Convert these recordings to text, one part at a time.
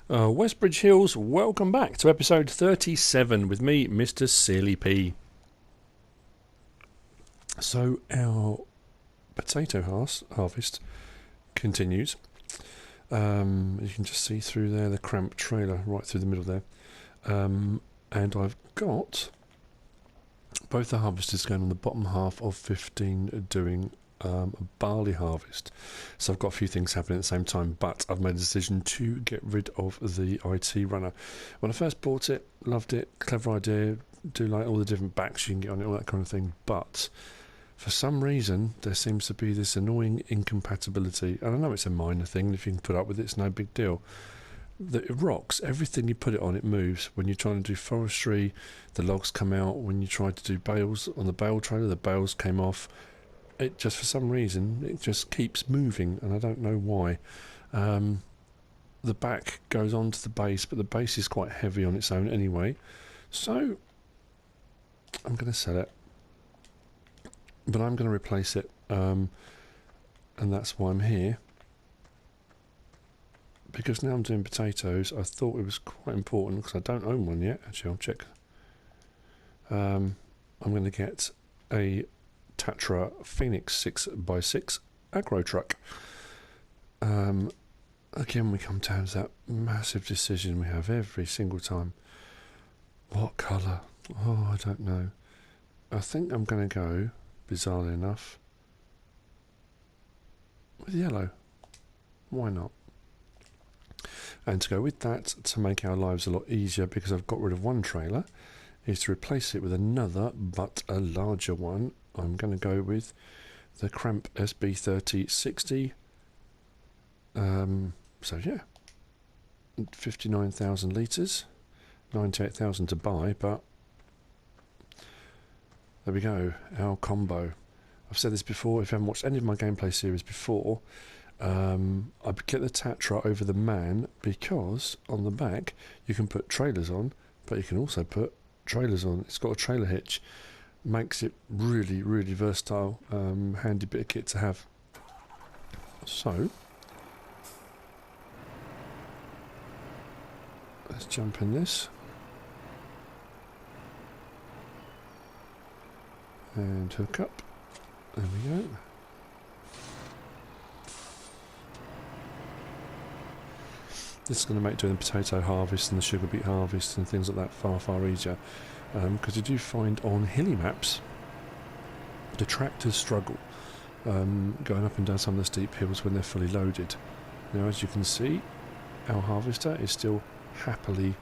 Westbridge Hills, welcome back to episode 37 with me, Mr. Sealy P. So, our potato harvest continues. You can just see through there the Krampe trailer right through the middle there. And I've got both the harvesters going on the bottom half of 15 doing a barley harvest. So I've got a few things happening at the same time, but I've made a decision to get rid of the IT runner. When I first bought it, loved it, clever idea, do like all the different backs you can get on it, all that kind of thing, but for some reason there seems to be this annoying incompatibility, and I know it's a minor thing, if you can put up with it, it's no big deal. It rocks. Everything you put it on, it moves. When you're trying to do forestry, the logs come out. When you try to do bales on the bale trailer, the bales came off. It just, for some reason, it just keeps moving, and I don't know why. The back goes onto the base, but the base is quite heavy on its own anyway. So, I'm going to sell it. But I'm going to replace it, and that's why I'm here. Because now I'm doing potatoes, I thought it was quite important, because I don't own one yet. Actually, I'll check. I'm going to get a Tatra Phoenix 6x6 agro truck. Again, we come down to that massive decision we have every single time. What colour? Oh, I don't know. I think I'm going to go, bizarrely enough, with yellow. Why not? And to go with that, to make our lives a lot easier, because I've got rid of one trailer, is to replace it with another, but a larger one. I'm going to go with the Krampe SB3060. So yeah, 59,000 litres, 98,000 to buy, but there we go, our combo. I've said this before, if you haven't watched any of my gameplay series before, I get the Tatra over the Man because on the back you can put trailers on, but you can also put trailers on. It's got a trailer hitch, makes it really, really versatile, handy bit of kit to have. So let's jump in this and hook up. There we go. This is going to make doing the potato harvest and the sugar beet harvest and things like that far, far easier. Because you do find on hilly maps, the tractors struggle going up and down some of the steep hills when they're fully loaded. Now, as you can see, our harvester is still happily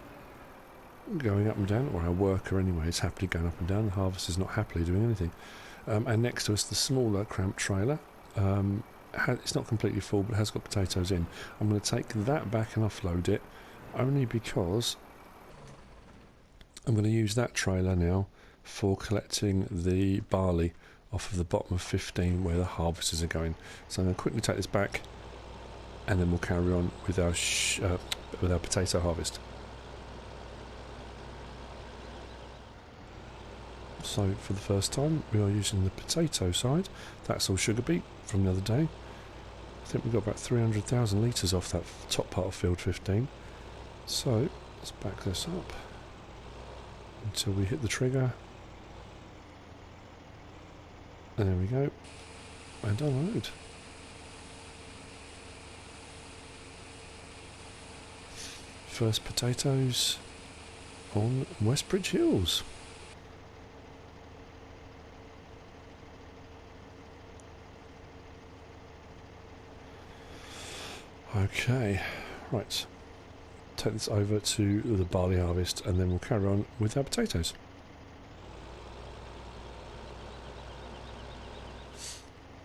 going up and down, or our worker anyway is happily going up and down. The harvester's not happily doing anything. And next to us, the smaller Krampe trailer. It's not completely full, but it has got potatoes in. I'm going to take that back and offload it, only because I'm going to use that trailer now for collecting the barley off of the bottom of 15 where the harvesters are going. So I'm going to quickly take this back, and then we'll carry on with our potato harvest. So for the first time, we are using the potato side. That's all sugar beet from the other day. I think we've got about 300,000 litres off that top part of field 15. So let's back this up until we hit the trigger. And there we go. And unload. First potatoes on Westbridge Hills. Okay, right, take this over to the barley harvest and then we'll carry on with our potatoes.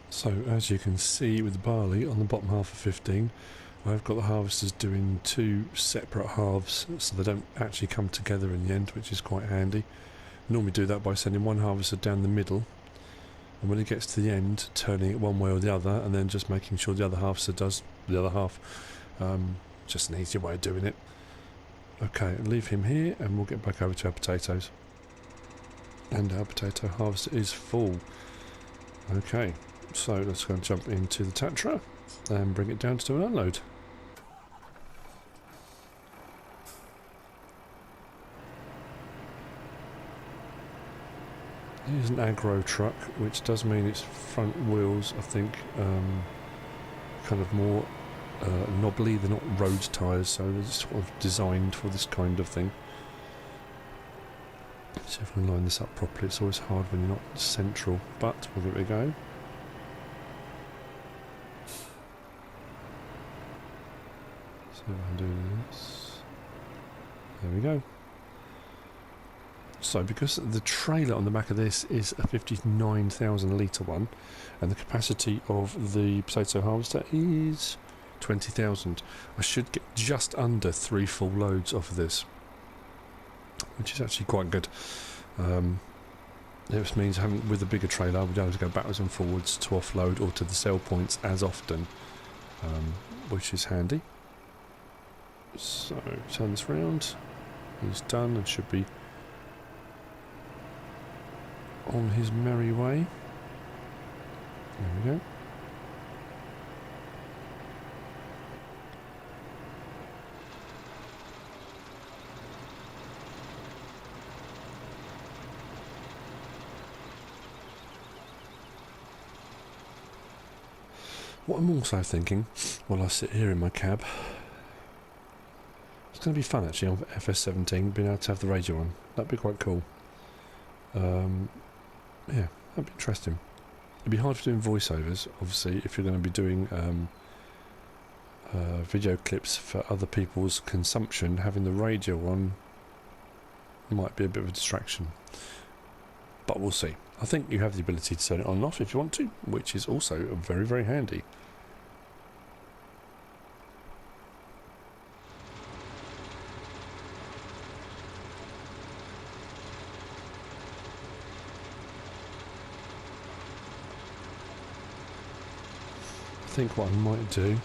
So as you can see with the barley on the bottom half of 15, I've got the harvesters doing two separate halves so they don't actually come together in the end, which is quite handy. Normally do that by sending one harvester down the middle, and when it gets to the end, turning it one way or the other, and then just making sure the other harvester does the other half. Just an easier way of doing it. Okay, leave him here, and we'll get back over to our potatoes. And our potato harvester is full. Okay, so let's go and jump into the Tatra and bring it down to do an unload. It is an aggro truck, which does mean its front wheels, I think, kind of more knobbly. They're not road tyres, so they're sort of designed for this kind of thing. See if I can line this up properly. It's always hard when you're not central, but we'll give it a go. See if I can do this. There we go. So because the trailer on the back of this is a 59,000 litre one, and the capacity of the potato harvester is 20,000, I should get just under 3 full loads off of this, which is actually quite good. It means with a bigger trailer I would be able to go backwards and forwards to offload or to the sell points as often, which is handy. So turn this round. He's done and should be on his merry way. There we go. What I'm also thinking, while I sit here in my cab, it's going to be fun actually on FS17 being able to have the radio on. That'd be quite cool. Yeah, that'd be interesting. It'd be hard for doing voiceovers, obviously, if you're going to be doing video clips for other people's consumption. Having the radio on might be a bit of a distraction, but we'll see. I think you have the ability to turn it on and off if you want to, which is also very, very handy. I think what I might do,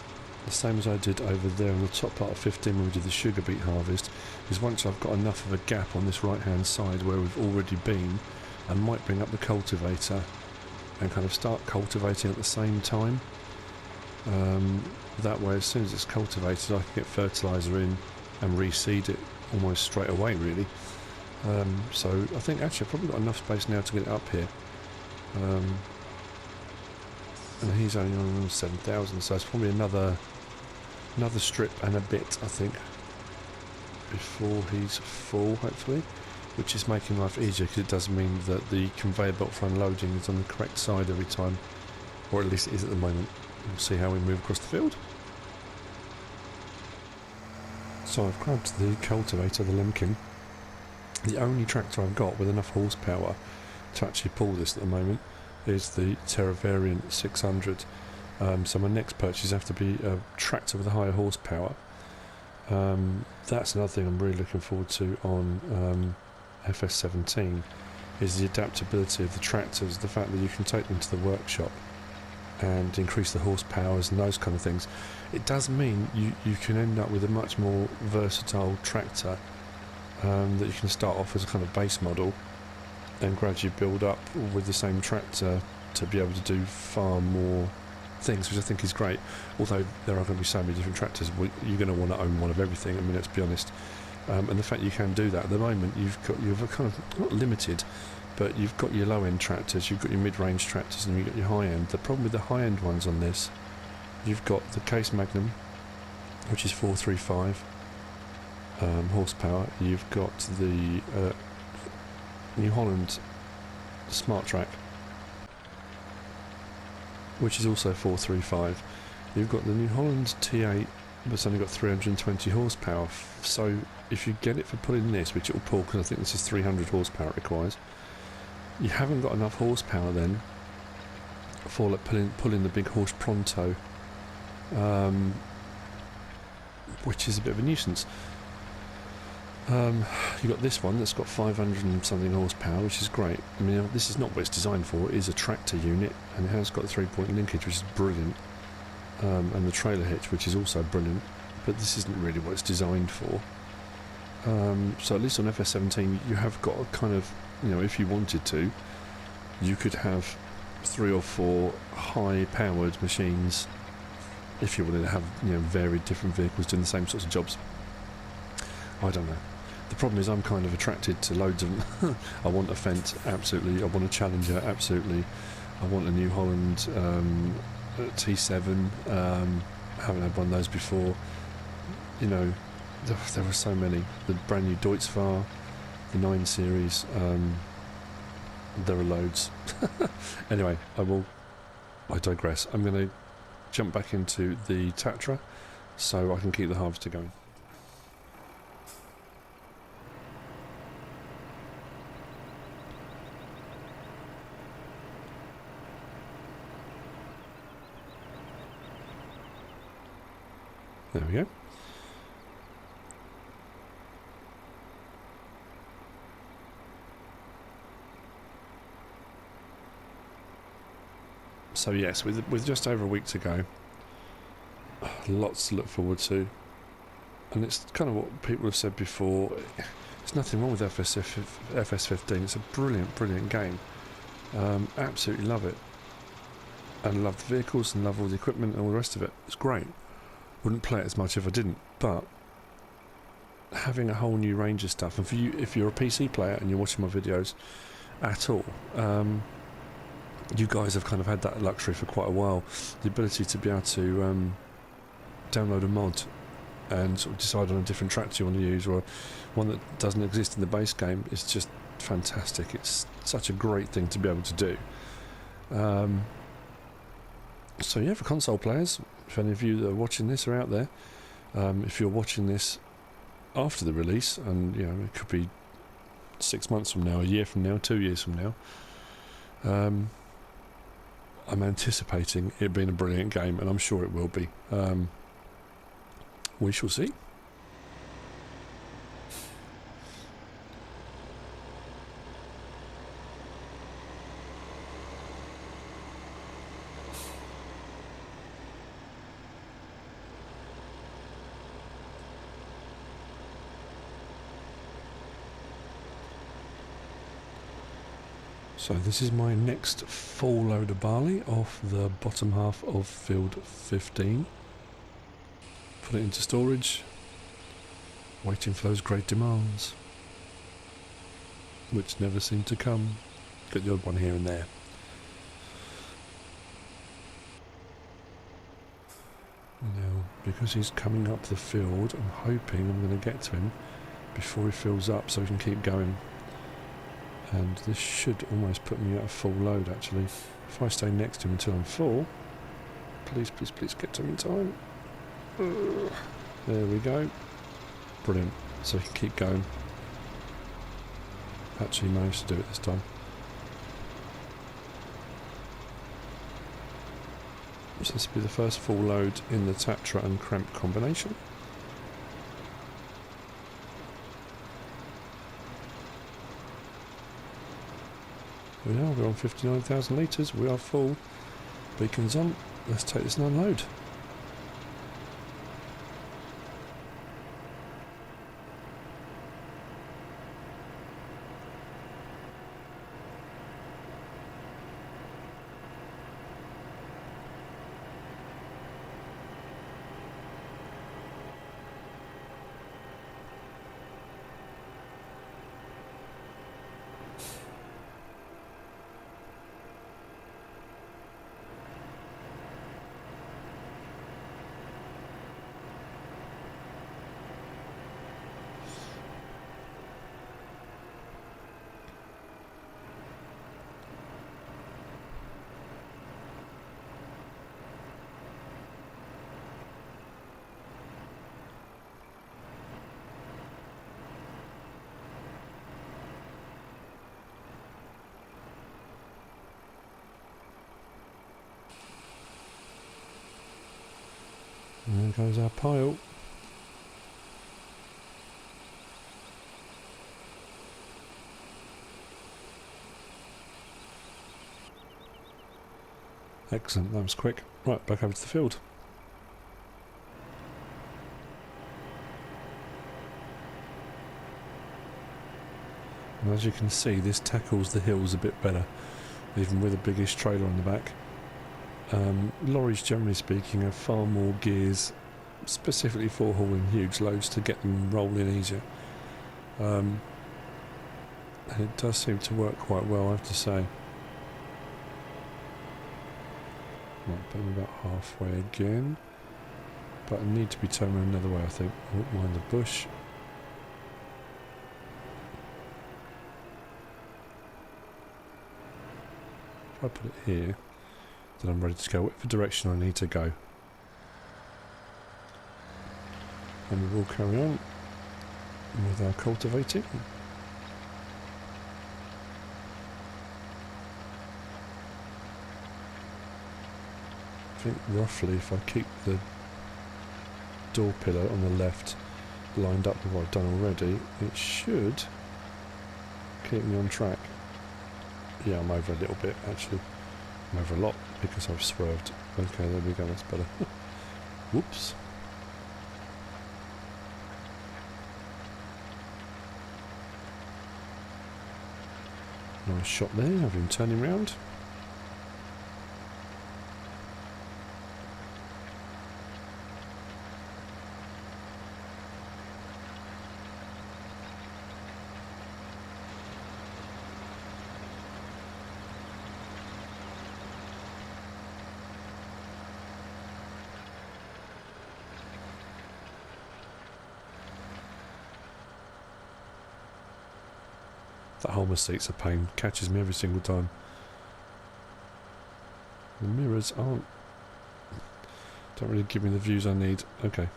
the same as I did over there on the top part of 15 when we did the sugar beet harvest, is once I've got enough of a gap on this right hand side where we've already been, I might bring up the cultivator and kind of start cultivating at the same time. That way, as soon as it's cultivated, I can get fertiliser in and reseed it almost straight away, really. So I think actually I've probably got enough space now to get it up here. And he's only on 7,000, so it's probably another strip and a bit, I think, before he's full, hopefully, which is making life easier because it does mean that the conveyor belt for unloading is on the correct side every time, or at least it is at the moment. We'll see how we move across the field. So I've grabbed the cultivator, the Lemkin, the only tractor I've got with enough horsepower to actually pull this at the moment is the Terra Variant 600. So my next purchase have to be a tractor with a higher horsepower. That's another thing I'm really looking forward to on FS17 is the adaptability of the tractors, the fact that you can take them to the workshop and increase the horsepowers and those kind of things. It does mean you can end up with a much more versatile tractor that you can start off as a kind of base model and gradually build up with the same tractor to be able to do far more things, which I think is great. Although there are going to be so many different tractors, you're going to want to own one of everything. I mean, let's be honest. And the fact you can do that at the moment, you've kind of not limited, but you've got your low-end tractors, you've got your mid-range tractors, and you've got your high-end. The problem with the high-end ones on this, you've got the Case Magnum, which is 435 horsepower. You've got the New Holland Smart Track, which is also 435. You've got the New Holland T8, but it's only got 320 horsepower. So if you get it for pulling this, which it will pull, because I think this is 300 horsepower it requires, you haven't got enough horsepower then for like pulling the big horse Pronto, which is a bit of a nuisance. You've got this one that's got 500 and something horsepower, which is great. I mean, this is not what it's designed for. It is a tractor unit, and it has got a 3-point linkage, which is brilliant, and the trailer hitch, which is also brilliant, but this isn't really what it's designed for. So at least on FS17 you have got a kind of, if you wanted to, you could have 3 or 4 high-powered machines if you wanted to have varied different vehicles doing the same sorts of jobs. I don't know. The problem is I'm kind of attracted to loads of them. I want a Fent, absolutely. I want a Challenger, absolutely. I want a New Holland T7. Haven't had one of those before. You know, there were so many. The brand new Deutz-Fahr, the 9 Series. There are loads. Anyway, I digress. I'm going to jump back into the Tatra so I can keep the harvester going. There we go. So yes, with just over a week to go, lots to look forward to, and it's kind of what people have said before. There's nothing wrong with FS15. It's a brilliant game. Absolutely love it, and love the vehicles and love all the equipment and all the rest of it. It's great. Wouldn't play it as much if I didn't, but having a whole new range of stuff, and for you, if you're a PC player and you're watching my videos at all, you guys have kind of had that luxury for quite a while, the ability to be able to download a mod and sort of decide on a different track you want to use, or one that doesn't exist in the base game. Is just fantastic. It's such a great thing to be able to do. So yeah, for console players, if any of you that are watching this are out there, if you're watching this after the release, and you know, it could be 6 months from now, a year from now, 2 years from now, I'm anticipating it being a brilliant game, and I'm sure it will be. We shall see. So this is my next full load of barley off the bottom half of field 15. Put it into storage, waiting for those great demands, which never seem to come. Get the odd one here and there. Now, because he's coming up the field, I'm hoping I'm going to get to him before he fills up so we can keep going. And this should almost put me at a full load, actually. If I stay next to him until I'm full, please get to him in time. There we go. Brilliant. So he can keep going. Actually managed to do it this time. So this will be the first full load in the Tatra and Krampe combination. We're on 59,000 litres, we are full. Beacons on, let's take this and unload. And there goes our pile. Excellent, that was quick. Right, back over to the field. And as you can see, this tackles the hills a bit better, even with a biggish trailer on the back. Lorries, generally speaking, have far more gears specifically for hauling huge loads to get them rolling easier. And it does seem to work quite well, I have to say. Might put them about halfway again, but I need to be turning another way, I think. I won't mind the bush. If I put it here, then I'm ready to go whatever direction I need to go. And we will carry on with our cultivating. I think roughly if I keep the door pillar on the left lined up with what I've done already, it should keep me on track. Yeah, I'm over a little bit actually. I'm over a lot because I've swerved. Okay, there we go, that's better. Whoops. Nice shot there of him turning round. That Holmer seat's a pain, catches me every single time. The mirrors don't really give me the views I need. Okay.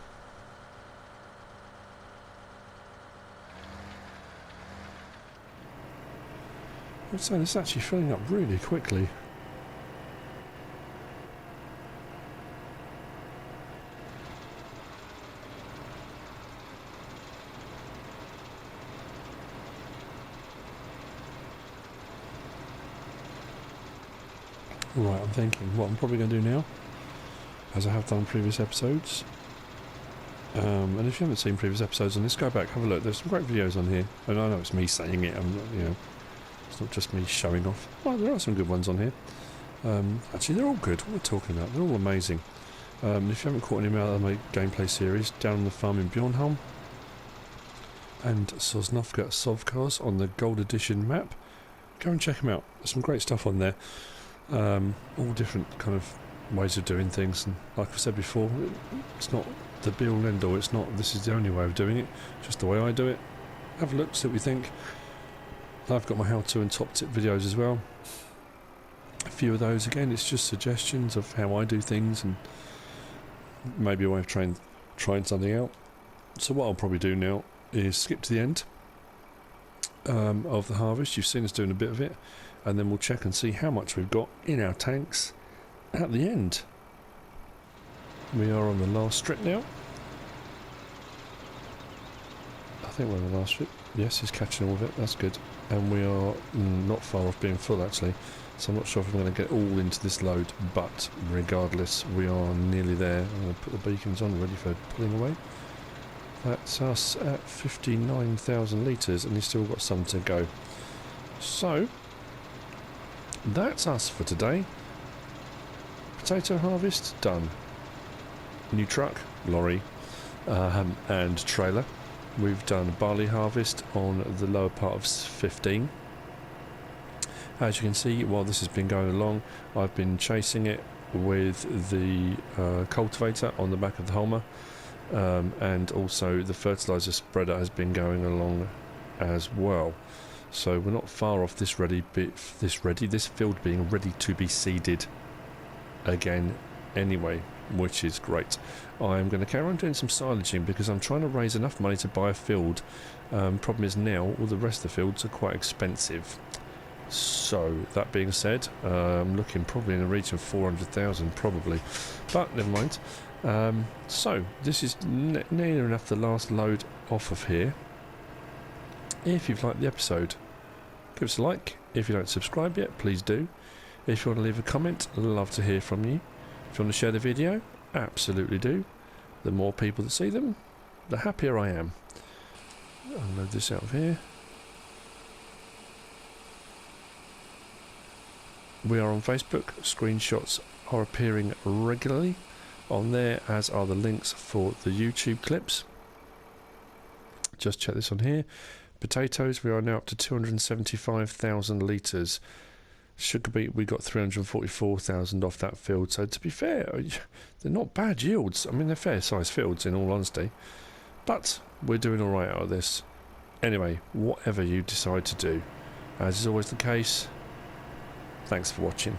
I would say this is actually filling up really quickly. Right, I'm thinking what I'm probably going to do now, as I have done in previous episodes. And if you haven't seen previous episodes on this, go back, have a look. There's some great videos on here, and I know it's me saying it. It's not just me showing off. Well, there are some good ones on here. Actually, they're all good. What we're talking about, they're all amazing. If you haven't caught any out of my gameplay series, down on the farm in Bjornholm and Sosnovka Sovkars on the Gold Edition map, go and check them out. There's some great stuff on there. All different kind of ways of doing things, and like I said before, it's not the be all and end all. It's not this is the only way of doing it, just the way I do it. Have a look, see what you think. I've got my how to and top tip videos as well. A few of those, again, it's just suggestions of how I do things and maybe a way of trying something out. So what I'll probably do now is skip to the end of the harvest. You've seen us doing a bit of it, and then we'll check and see how much we've got in our tanks at the end. We are on the last strip now. I think we're on the last strip. Yes, he's catching all of it, that's good. And we are not far off being full actually, so I'm not sure if I'm going to get all into this load, but regardless, we are nearly there. I'm going to put the beacons on, ready for pulling away. That's us at 59,000 litres, and he's still got some to go. So that's us for today. Potato harvest done. New truck, lorry, and trailer. We've done barley harvest on the lower part of 15. As you can see, while this has been going along, I've been chasing it with the cultivator on the back of the Holmer, and also the fertiliser spreader has been going along as well. So we're not far off this field being ready to be seeded again anyway, which is great. I'm going to carry on doing some silaging because I'm trying to raise enough money to buy a field. Problem is now all the rest of the fields are quite expensive. So that being said, I'm looking probably in the region of 400,000 probably, but never mind. So this is near enough the last load off of here. If you've liked the episode, give us a like. If you don't subscribe yet, please do. If you want to leave a comment, I'd love to hear from you. If you want to share the video, absolutely do. The more people that see them, the happier I am. I'll load this out of here. We are on Facebook. Screenshots are appearing regularly on there, as are the links for the YouTube clips. just check this on here. Potatoes, we are now up to 275,000 litres. Sugar beet, we got 344,000 off that field. So to be fair, they're not bad yields. I mean, they're fair sized fields in all honesty. But we're doing alright out of this. Anyway, whatever you decide to do, as is always the case, thanks for watching.